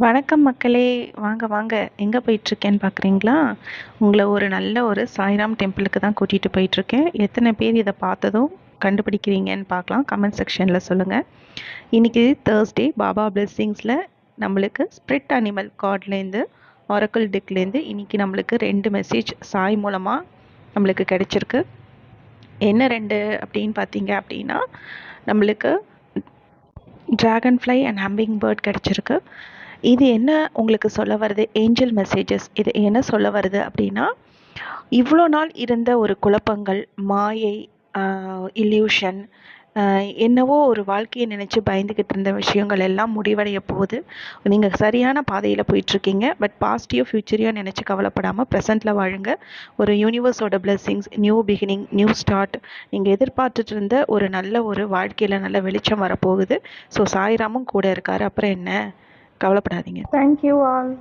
வணக்கம் மக்களே! வாங்க வாங்க. எங்கே போயிட்டுருக்கேன்னு பார்க்குறீங்களா? உங்கள ஒரு நல்ல ஒரு சாய்ராம் டெம்பிளுக்கு தான் கூட்டிகிட்டு போயிட்டுருக்கேன். எத்தனை பேர் இதை பார்த்ததும் கண்டுபிடிக்கிறீங்கன்னு பார்க்கலாம். கமெண்ட் செக்ஷனில் சொல்லுங்கள். இன்றைக்கி தேர்ஸ்டே. பாபா பிளெஸ்ஸிங்ஸில் நம்மளுக்கு ஸ்பிரிட் அனிமல் கார்ட்லேருந்து ஆரக்கிள் டெக்லேருந்து இன்றைக்கி நம்மளுக்கு 2 மெசேஜ் சாய் மூலமாக நம்மளுக்கு கிடைச்சிருக்கு. என்ன 2 அப்படின்னு பார்த்தீங்க அப்படின்னா, நம்மளுக்கு ட்ராகன் ஃப்ளை அண்ட் ஹம்பிங் பேர்ட் கிடச்சிருக்கு. இது என்ன உங்களுக்கு சொல்ல வருது? Angel messages. இது என்ன சொல்ல வருது அப்படின்னா, இவ்வளோ நாள் இருந்த ஒரு குழப்பங்கள், மாயை, இல்யூஷன், என்னவோ ஒரு வாழ்க்கையை நினச்சி பயந்துக்கிட்டு இருந்த விஷயங்கள் எல்லாம் முடிவடைய போகுது. நீங்கள் சரியான பாதையில் போயிட்டுருக்கீங்க. பட் பாஸ்ட்டையோ ஃப்யூச்சரையோ நினச்சி கவலைப்படாமல் ப்ரெசென்ட்டில் வாழுங்க. ஒரு யூனிவர்ஸோட blessings, new beginning, new start, நீங்கள் எதிர்பார்த்துட்டு இருந்த ஒரு நல்ல ஒரு வாழ்க்கையில் நல்ல வெளிச்சம் வரப்போகுது. ஸோ சாய்ராமும் கூட இருக்கார். அப்புறம் என்ன, கவலைப்படாதீங்க. Thank you all.